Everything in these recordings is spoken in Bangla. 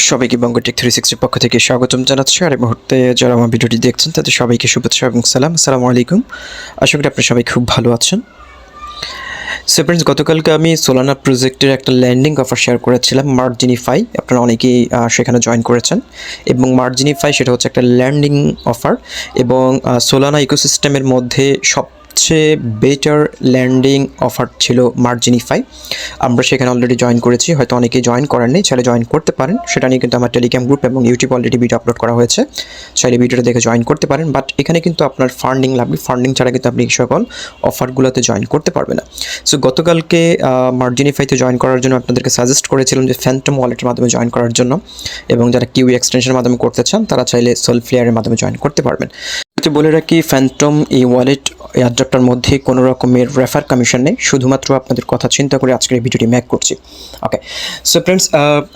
সবাইকে বঙ্গটেক 360 পক্ষ থেকে স্বাগতম জানাচ্ছি। আর এই মুহূর্তে যারা আমার ভিডিওটি দেখছেন তাদের সবাইকে শুভেচ্ছা এবং সালাম। আসসালামু আলাইকুম। আশা করি আপনারা সবাই খুব ভালো আছেন। সো ফ্রেন্ডস, গতকালকে আমি সোলানা প্রজেক্টের একটা ল্যান্ডিং অফার শেয়ার করেছিলাম, মার্জিনিফাই। আপনারা অনেকেই সেখানে জয়েন করেছেন। এবং মার্জিনিফাই সেটা হচ্ছে একটা ল্যান্ডিং অফার এবং সোলানা ইকোসিস্টেমের মধ্যে সবচেয়ে বেটার ল্যান্ডিং অফার ছিল মার্জিনিফাই। আমরা সেখানে অলরেডি জয়েন করেছি, হয়তো অনেকেই জয়েন করেননি, চাইলে জয়েন করতে পারেন। সেটা নিয়ে কিন্তু আমার টেলিগ্রাম গ্রুপ এবং ইউটিউব অলরেডি ভিডিও আপলোড করা হয়েছে, চাইলে ভিডিওটা দেখে জয়েন করতে পারেন। বাট এখানে কিন্তু আপনার ফান্ডিং লাগবে, ফান্ডিং ছাড়া কিন্তু আপনি সকল অফারগুলোতে জয়েন করতে পারবেন না। সো গতকালকে মার্জিনিফাইতে জয়েন করার জন্য আপনাদেরকে সাজেস্ট করেছিলাম যে ফ্যান্টম ওয়ালেটের মাধ্যমে জয়েন করার জন্য, এবং যারা কিউ এক্সটেনশনের মাধ্যমে করতে চান তারা চাইলে সোলফ্লেয়ারের মাধ্যমে জয়েন করতে পারবেন। বলে রাখি, ফ্যান্টম এই ওয়ালেট এয়ারড্রপটার মধ্যে কোনো রকমের রেফার কমিশন নেই, শুধুমাত্র আপনাদের কথা চিন্তা করে আজকের এই ভিডিওটি মেক করছি। ওকে, সো ফ্রেন্ডস,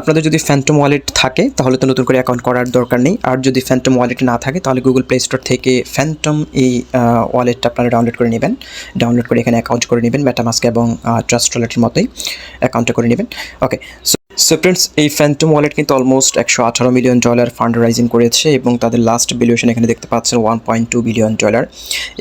আপনাদের যদি ফ্যান্টম ওয়ালেট থাকে তাহলে তো নতুন করে অ্যাকাউন্ট করার দরকার নেই। আর যদি ফ্যান্টম ওয়ালেট না থাকে তাহলে গুগল প্লে স্টোর থেকে ফ্যান্টম এই ওয়ালেটটা আপনারা ডাউনলোড করে নেবেন। ডাউনলোড করে এখানে অ্যাকাউন্ট করে নেবেন, মেটামাস্ক এবং ট্রাস্ট ওয়ালেটের মতোই অ্যাকাউন্টটা করে নেবেন। ওকে, সো ফ্রেন্ডস, এই ফ্যান্টম ওয়ালেট কিন্তু অলমোস্ট $118 মিলিয়ন ফান্ড রাইজিং করেছে এবং তাদের লাস্ট ভ্যালুয়েশন এখানে দেখতে পাচ্ছেন $1.2 বিলিয়ন।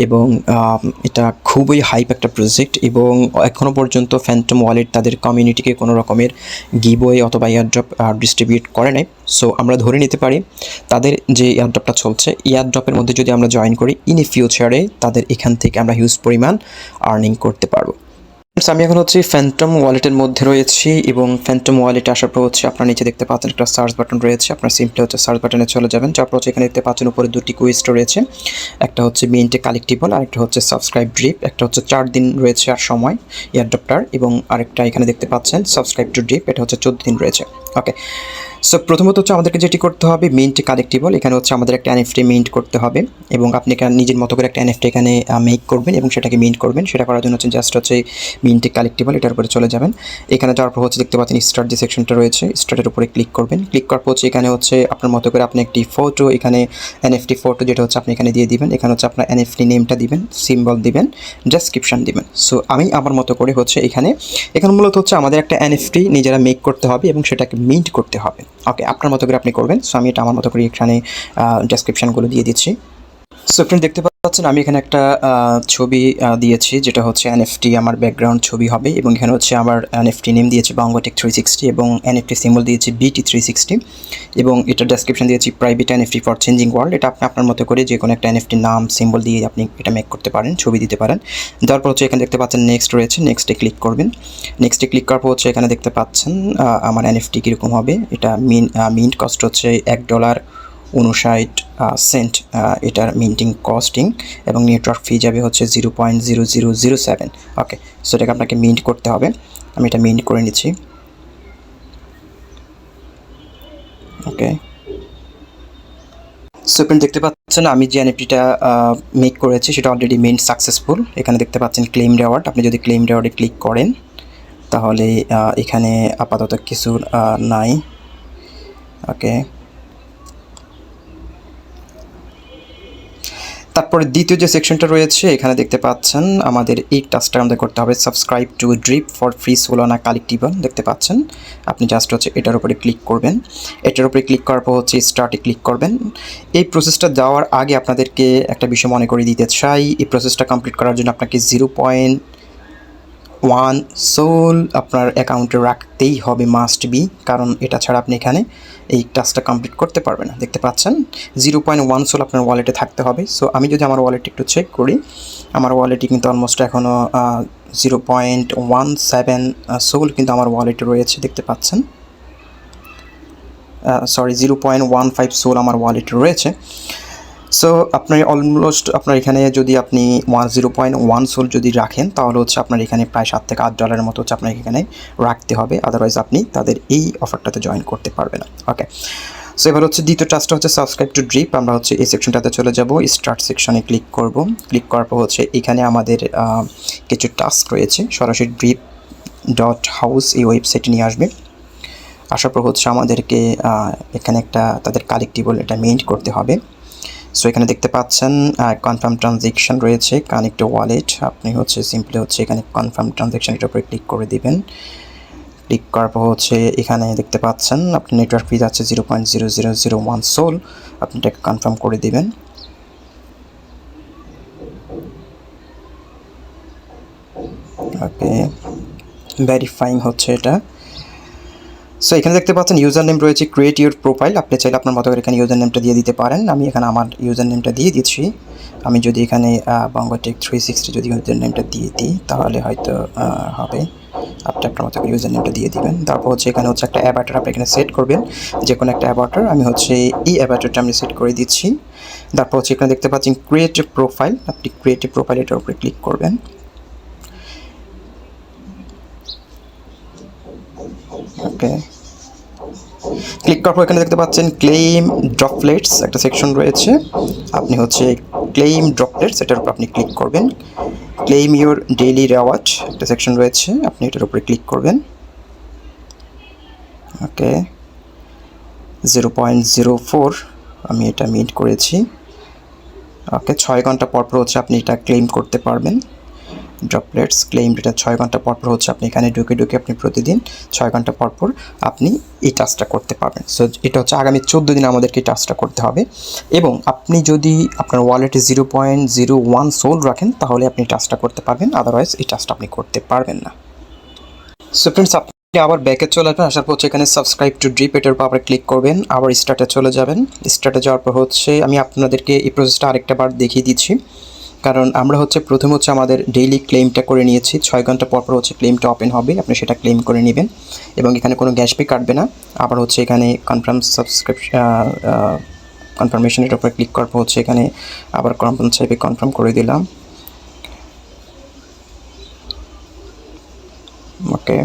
এবং এটা খুবই হাইপ একটা প্রজেক্ট, এবং এখনও পর্যন্ত ফ্যান্টম ওয়ালেট তাদের কমিউনিটিকে কোনো রকমের গিভওয়ে অথবা এয়ারড্রপ ডিস্ট্রিবিউট করে নাই। সো আমরা ধরে নিতে পারি তাদের যে এয়ারড্রপটা চলছে, এয়ারড্রপের মধ্যে যদি আমরা জয়েন করি, ইন ফিউচারে তাদের এখান থেকে আমরা হিউজ পরিমাণ আর্নিং করতে পারবো। আমি এখন হচ্ছে ফ্যান্টম ওয়ালেটের মধ্যে রয়েছি, এবং ফ্যান্টম ওয়ালেটে আসার পর হচ্ছে আপনার নিচে দেখতে পাচ্ছেন একটা সার্চ বাটন রয়েছে। আপনার সিম্পলি হচ্ছে সার্চ বাটনে চলে যাবেন, তারপর হচ্ছে এখানে দেখতে পাচ্ছেন উপরে দুটি কুইস্ট রয়েছে, একটা হচ্ছে মিন্টে কালেক্টিবল আর একটা হচ্ছে সাবস্ক্রাইব ড্রিপ। একটা হচ্ছে 4 দিন রয়েছে আর সময় এয়ারড্রপটার, এবং আরেকটা এখানে দেখতে পাচ্ছেন সাবস্ক্রাইব টু ড্রিপ, এটা হচ্ছে 14 দিন রয়েছে। ওকে, সো প্রথমত হচ্ছে আমাদেরকে যেটি করতে হবে, মিন্ট কালেক্টিবল। এখানে হচ্ছে আমাদের একটা এনএফটি মিন্ট করতে হবে, এবং আপনি এখানে নিজের মতো করে একটা এনএফটি এখানে মেক করবেন এবং সেটাকে মিন্ট করবেন। সেটা করার জন্য হচ্ছে জাস্ট হচ্ছে মিন্ট কালেক্টিবল এটার উপরে চলে যাবেন। এখানে যাওয়ার পর হচ্ছে দেখতে পাচ্ছেন স্টার্ট যে সেকশনটা রয়েছে, স্টার্টের উপরে ক্লিক করবেন। ক্লিক করার পর হচ্ছে এখানে হচ্ছে আপনার মতো করে আপনি একটি ফটো, এখানে এনএফটি ফটো যেটা হচ্ছে আপনি এখানে দিয়ে দিবেন। এখানে হচ্ছে আপনার এনএফটি নেমটা দিবেন, সিম্বল দিবেন, ডেসক্রিপশন দিবেন। সো আমি আমার মতো করে হচ্ছে এখানে মূলত হচ্ছে আমাদের একটা এনএফটি নিজেরা মেক করতে হবে এবং সেটাকে মিন্ট করতে হবে। ওকে, আপনার মতো করে আপনি করবেন। সো আমি এটা আমার মতো করে এখানে ডেসক্রিপশনগুলো দিয়ে দিচ্ছি। সো ফ্রেন্ড, দেখতে পাচ্ছেন আমি এখানে একটা ছবি দিয়েছি, যেটা হচ্ছে এনএফটি আমার ব্যাকগ্রাউন্ড ছবি হবে, এবং এখানে হচ্ছে আমার এনএফটি নেম দিয়েছি বঙ্গটেক 360, এবং এনএফটি সিম্বল দিয়েছি BT360, এবং এটা ডেসক্রিপশন দিয়েছি private NFT for changing world. এটা আপনি আপনার মতো করে যে কোনো একটা এনএফটি নাম সিম্বল দিয়ে আপনি এটা মেক করতে পারেন, ছবি দিতে পারেন। তারপর হচ্ছে এখানে দেখতে পাচ্ছেন নেক্সট রয়েছে, নেক্সটে ক্লিক করবেন। নেক্সটে ক্লিক করার পর হচ্ছে এখানে দেখতে পাচ্ছেন আমার এনএফটি কীরকম হবে। এটা মিন্ট কস্ট হচ্ছে $1.59 এটার মিন্টিং কস্টিং, এবং নেটওয়ার্ক ফি যাবে হচ্ছে 0.0007। ওকে, সো এটাকে আপনাকে মিন্ট করতে হবে। আমি এটা মিন্ট করে নিচ্ছি। ওকে, সো আপনি দেখতে পাচ্ছেন আমি যে এনএফটিটা মেক করেছি সেটা অলরেডি মিন্ট সাকসেসফুল। এখানে দেখতে পাচ্ছেন ক্লেম রেওয়ার্ড। আপনি যদি ক্লেম রেওয়ার্ডে ক্লিক করেন তাহলে এখানে আপাতত কিছু নাই। ওকে, তারপরে দ্বিতীয় যে সেকশনটা রয়েছে এখানে দেখতে পাচ্ছেন আমাদের এই টাস্কটা আমাদের করতে হবে, subscribe to drip for free Solana collectible. দেখতে পাচ্ছেন আপনি জাস্ট হচ্ছে এটার উপরে ক্লিক করবেন। এটার উপরে ক্লিক করার পর হচ্ছে স্টার্টে ক্লিক করবেন। এই প্রসেসটা যাওয়ার আগে আপনাদেরকে একটা বিষয় মনে করে দিতে চাই, এই প্রসেসটা কমপ্লিট করার জন্য আপনাকে 0.1 সোল আপনার অ্যাকাউন্টে রাখতেই হবে, মাস্ট বি, কারণ এটা ছাড়া আপনি এখানে এই টাস্কটা কমপ্লিট করতে পারবেন না। দেখতে পাচ্ছেন 0.1 সোল আপনার ওয়ালেটে থাকতে হবে। সো আমি যদি আমার ওয়ালেটে একটু চেক করি, আমার ওয়ালেটে কিন্তু অলমোস্ট এখনও 0.17 সোল কিন্তু আমার ওয়ালেটে রয়েছে। দেখতে পাচ্ছেন, সরি, 0.15 সোল আমার ওয়ালেটে রয়েছে। সো আপনার অলমোস্ট আপনার এখানে যদি আপনি 0.1 সোল যদি রাখেন তাহলে হচ্ছে আপনার এখানে প্রায় $7 থেকে $8 মতো হচ্ছে আপনাকে এখানে রাখতে হবে, আদারওয়াইজ আপনি তাদের এই অফারটাতে জয়েন করতে পারবেন না। ওকে, সো এবার হচ্ছে দ্বিতীয় টাস্কটা হচ্ছে সাবস্ক্রাইব টু ড্রিপ। আমরা হচ্ছে এই সেকশনটাতে চলে যাব, স্টার্ট সেকশনে ক্লিক করব। ক্লিক করার পর হচ্ছে এখানে আমাদের কিছু টাস্ক রয়েছে, সরাসরি drip.house এই ওয়েবসাইটে নিয়ে আসবে। আসার পর হচ্ছে আমাদেরকে এখানে একটা তাদের কালেক্টিবল এটা মিন্ট করতে হবে। সো এখানে দেখতে পাচ্ছেন কনফার্ম ট্রানজ্যাকশন রয়েছে, কানেক্ট ওয়ালেট। আপনি হচ্ছে সিম্পলি হচ্ছে এখানে কনফার্ম ট্রানজ্যাকশন এটার উপরে ক্লিক করে দিবেন। ক্লিক করার পর হচ্ছে এখানে দেখতে পাচ্ছেন আপনি নেটওয়ার্ক ফি যাচ্ছে 0.0001 সোল, আপনি এটাকে কনফার্ম করে দিবেন। ওকে, ভেরিফাইং হচ্ছে এটা। সো এখানে দেখতে পাচ্ছেন ইউজার নেম রয়েছে ক্রিয়েট ইউর প্রোফাইল, আপনি চাইলে আপনার মতো করে এখানে ইউজার নেমটা দিয়ে দিতে পারেন। আমি এখানে আমার ইউজার নেমটা দিয়ে দিচ্ছি। আমি যদি এখানে বঙ্গটেক 360 যদি ইউজার নেমটা দিয়ে দিই তাহলে হয়তো হবে। আপনি আপনার মতো ইউজার নেমটা দিয়ে দিবেন। তারপর হচ্ছে এখানে হচ্ছে একটা অ্যাভাটার আপনি এখানে সেট করবেন, যে কোনো একটা অ্যাভাটার। আমি হচ্ছে এই অ্যাভাটারটা আমি সেট করে দিচ্ছি। তারপর হচ্ছে এখানে দেখতে পাচ্ছেন ক্রিয়েট প্রোফাইল, আপনি ক্রিয়েট প্রোফাইল এটার উপরে ক্লিক করবেন। ওকে, ক্লিক করার পর এখানে দেখতে পাচ্ছেন ক্লেইম ড্রপলেটস একটা সেকশন রয়েছে, আপনি হচ্ছে ক্লেইম ড্রপলেটস এটার উপর আপনি ক্লিক করবেন। ক্লেইম ইউর ডেইলি রেওয়ার্ড একটা সেকশন রয়েছে, আপনি এটার উপরে ক্লিক করবেন। ওকে, 0.04 আমি এটা মিট করেছি। ওকে, 6 ঘন্টা পর হচ্ছে আপনি এটা ক্লেইম করতে পারবেন। ড্রপলেটস ক্লেইম এটা 6 ঘন্টা পর হচ্ছে আপনি এখানে ঢুকে আপনি প্রতিদিন 6 ঘন্টা পর আপনি এই টাস্কটা করতে পারবেন। সো এটা হচ্ছে আগামী 14 দিন আমাদেরকে এই টাস্কটা করতে হবে, এবং আপনি যদি আপনার ওয়ালেটে 0.01 সোল রাখেন তাহলে আপনি টাস্কটা করতে পারবেন, আদারওয়াইজ এই টাস্কটা আপনি করতে পারবেন না। সো ফ্রেন্ডস, আপনি আবার ব্যাকে চলে আসবেন, আসার পর হচ্ছে এখানে সাবস্ক্রাইব টু ড্রিপ এটার উপর আবার ক্লিক করবেন, আবার স্টার্টে চলে যাবেন। স্টার্টে যাওয়ার পর হচ্ছে আমি আপনাদেরকে এই প্রসেসটা আরেকটা বার দেখিয়ে দিচ্ছি, কারণ আমরা হচ্ছে প্রথমে হচ্ছে আমাদের ডেইলি ক্লেমটা করে নিয়েছি। 6 ঘন্টা পর হচ্ছে ক্লেমটা ওপেন হবে, আপনি সেটা ক্লেম করে নেবেন এবং এখানে কোনো গ্যাস পে কাটবে না। আবার হচ্ছে এখানে কনফার্ম সাবস্ক্রিপশন কনফার্মেশনের উপরে ক্লিক করার পর হচ্ছে এখানে আবার কনফার্ম করে দিলাম। ওকে,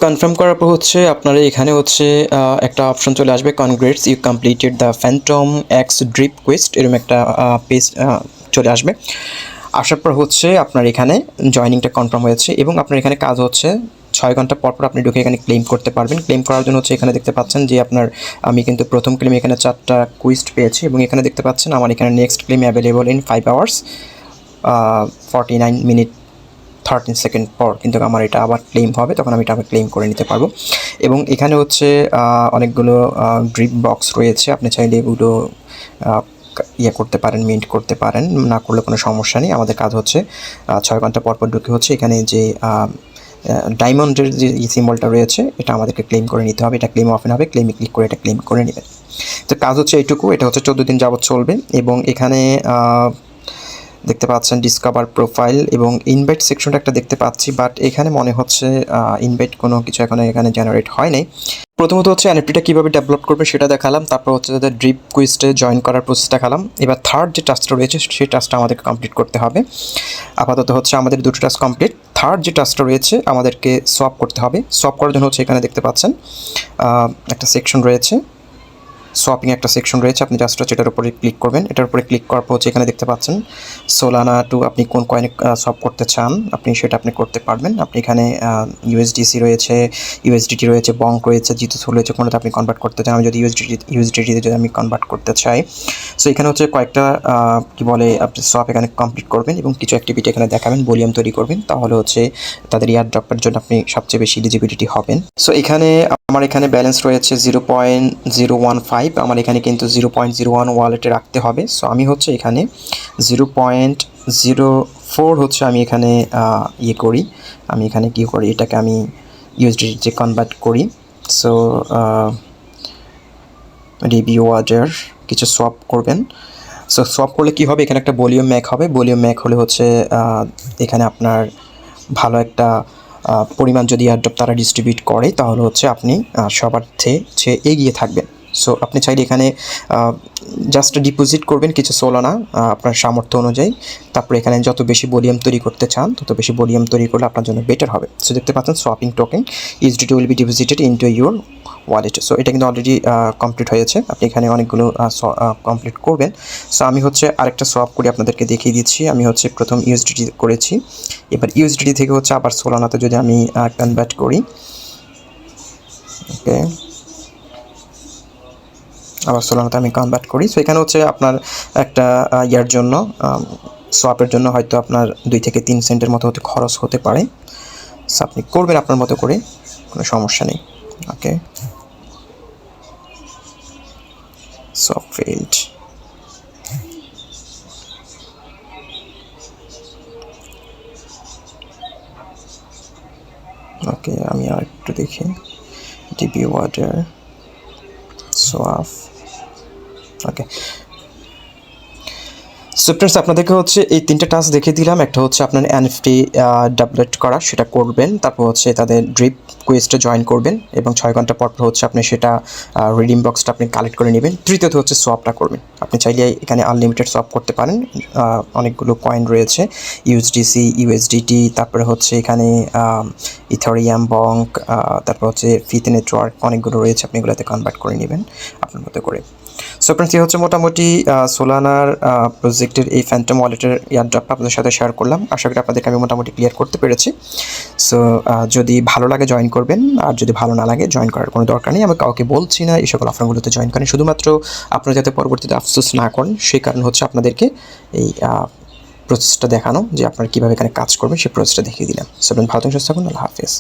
কনফার্ম করার পর হচ্ছে আপনারা এখানে হচ্ছে একটা অপশন চলে আসবে, congrats you completed the phantom X drip quest, এরকম একটা পেজ চলে আসবে। আসার পর হচ্ছে আপনার এখানে জয়নিংটা কনফার্ম হয়েছে এবং আপনার এখানে কাজ হচ্ছে 6 ঘন্টা পর আপনি ঢুকে এখানে ক্লেম করতে পারবেন। ক্লেম করার জন্য হচ্ছে এখানে দেখতে পাচ্ছেন যে আপনার আমি কিন্তু প্রথম ক্লেম এখানে 4টা কুইস্ট পেয়েছি এবং এখানে দেখতে পাচ্ছেন আমার এখানে next claim available in 5 hours 49 minute 13 second পর কিন্তু আমার এটা আবার ক্লেম হবে, তখন আমি এটা আবার ক্লেম করে নিতে পারবো। এবং এখানে হচ্ছে অনেকগুলো ড্রিপ বক্স রয়েছে, আপনি চাইলে এগুলো ইয়ে করতে পারেন, মিন্ট করতে পারেন, না করলে কোনো সমস্যা নেই। আমাদের কাজ হচ্ছে 6 ঘন্টা পর ঢুকে হচ্ছে এখানে যে ডায়মন্ডের যে সিম্বলটা রয়েছে এটা আমাদেরকে ক্লেম করে নিতে হবে। এটা ক্লেম অফেন হবে, ক্লেমে ক্লিক করে এটা ক্লেম করে নেবেন। তো কাজ হচ্ছে এইটুকু, এটা হচ্ছে 14 দিন যাবত চলবে। এবং এখানে দেখতে পাচ্ছেন ডিসকভার প্রোফাইল এবং ইনভাইট সেকশনটা একটা দেখতে পাচ্ছি, বাট এখানে মনে হচ্ছে ইনভাইট কোনো কিছু এখানে জেনারেট হয় নাই। প্রথমত হচ্ছে এনএফটিটা কীভাবে ডেভেলপ করবে সেটা দেখালাম, তারপর হচ্ছে তাদের ড্রিপ কুইস্টে জয়েন করার প্রসেস দেখালাম। এবার থার্ড যে টাস্কটা রয়েছে সেই টাস্কটা আমাদেরকে কমপ্লিট করতে হবে। আপাতত হচ্ছে আমাদের দুটো টাস্ক কমপ্লিট। থার্ড যে টাস্কটা রয়েছে আমাদেরকে সোয়াপ করতে হবে। সোয়াপ করার জন্য হচ্ছে এখানে দেখতে পাচ্ছেন একটা সেকশন রয়েছে, সোয়াপিং একটা সেকশন রয়েছে, আপনি জাস্ট হচ্ছে এটার উপরে ক্লিক করবেন। এটার উপরে ক্লিক করার পর হচ্ছে এখানে দেখতে পাচ্ছেন সোলানা টু আপনি কোন কয়েনে সোয়াপ করতে চান আপনি সেটা আপনি করতে পারবেন। আপনি এখানে ইউএসডিসি রয়েছে, ইউএসডিটি রয়েছে, বঙ্ক রয়েছে, জিতো সোল রয়েছে, কোনোটা আপনি কনভার্ট করতে চান। আমি যদি ইউএসডিটিতে যদি আমি কনভার্ট করতে চাই, সো এখানে হচ্ছে কয়েকটা কী বলে আপনি সোয়াপ এখানে কমপ্লিট করবেন এবং কিছু অ্যাক্টিভিটি এখানে দেখাবেন, ভলিউম তৈরি করবেন, তাহলে হচ্ছে তাদের এয়ারড্রপের জন্য আপনি সবচেয়ে বেশি এলিজিবিলিটি হবেন। সো এখানে আমার এখানে ব্যালেন্স রয়েছে 0.015, আমার এখানে কিন্তু 0.01 ওয়ালেটে রাখতে হবে। সো আমি হচ্ছে এখানে 0.04 হচ্ছে আমি এখানে ইয়ে করি, আমি এখানে কী করি এটাকে আমি ইউএসডিতে কনভার্ট করি। সো রিভিউ ওয়ার্ডের কিছু সোয়াপ করবেন। সো সোয়াপ করলে কী হবে, এখানে একটা ভলিউম ম্যাক হবে। ভলিউম ম্যাক হলে হচ্ছে এখানে আপনার ভালো একটা পরিমাণ যদি এয়ারড্রপ তারা ডিস্ট্রিবিউট করে তাহলে হচ্ছে আপনি সবার চেয়ে এগিয়ে থাকবেন। সো আপনি চাইলে এখানে জাস্ট ডিপোজিট করবেন কিছু সোলানা আপনার সামর্থ্য অনুযায়ী, তারপরে এখানে যত বেশি ভলিউম তৈরি করতে চান তত বেশি ভলিউম তৈরি করলে আপনার জন্য বেটার হবে। সো দেখতে পাচ্ছেন swapping token USDT will be deposited into your wallet. So এটা কিন্তু অলরেডি কমপ্লিট হয়েছে, আপনি এখানে অনেকগুলো কমপ্লিট করবেন। সো আমি হচ্ছে আরেকটা সোয়াপ করে আপনাদেরকে দেখিয়ে দিচ্ছি। আমি হচ্ছে প্রথম ইউএসডিটি করেছি, এবার ইউএসডিটি থেকে হচ্ছে আবার সোলানাতে যদি আমি কনভার্ট করি, ওকে আবার সোলানাতে আমি কনভার্ট করি। সো এখানে হচ্ছে আপনার একটা ইয়ার জন্য সোয়াপের জন্য হয়তো আপনার 2 থেকে 3 সেন্টের মতো হতে খরচ হতে পারে। সো আপনি করবেন আপনার মতো করে, কোনো সমস্যা নেই। ওকে, সোয়াপ ফেইল্ড। ওকে, আমি আর একটু দেখি। DB water swap. Okay, so friends, আপনাদেরকে হচ্ছে এই 3টা টাস্ক দেখিয়ে দিলাম। একটা হচ্ছে আপনার এনএফটি ডাবলেট করা, সেটা করবেন। তারপর হচ্ছে তাদের ড্রিপ কুইজটা জয়েন করবেন এবং 6 ঘন্টা পর হচ্ছে আপনি সেটা রিডিম বক্সটা আপনি কালেক্ট করে নেবেন। তৃতীয়ত হচ্ছে সোয়াপটা করবেন। আপনি চাইলে এখানে আনলিমিটেড সোয়াপ করতে পারেন। অনেকগুলো কয়েন রয়েছে, ইউএসডিসি, ইউএসডিটি, তারপরে হচ্ছে এখানে ইথেরিয়াম, বঙ্ক, তারপর হচ্ছে ফিথ নেটওয়ার্ক, অনেকগুলো রয়েছে। আপনি এগুলোতে কনভার্ট করে নেবেন আপনার মতো করে। সো ফ্রেন্ডস, এই হচ্ছে মোটামুটি সোলানার প্রজেক্টের এই ফ্যান্টম ওয়ালেটের এয়ারড্রপটা আপনাদের সাথে শেয়ার করলাম। আশা করি আপনাদেরকে আমি মোটামুটি ক্লিয়ার করতে পেরেছি। সো যদি ভালো লাগে জয়েন করবেন, আর যদি ভালো না লাগে জয়েন করার কোনো দরকার নেই। আমি কাউকে বলছি না এই সকল অফারগুলোতে জয়েন করেন, শুধুমাত্র আপনারা যাতে পরবর্তীতে আফসোস না করেন সেই কারণ হচ্ছে আপনাদেরকে এই প্রসেসটা দেখানো, যে আপনারা কীভাবে এখানে কাজ করবেন সেই প্রসেসটা দেখিয়ে দিলাম। সো ভালো থাকুন, সুস্থ থাকুন, আল্লাহ হাফেজ।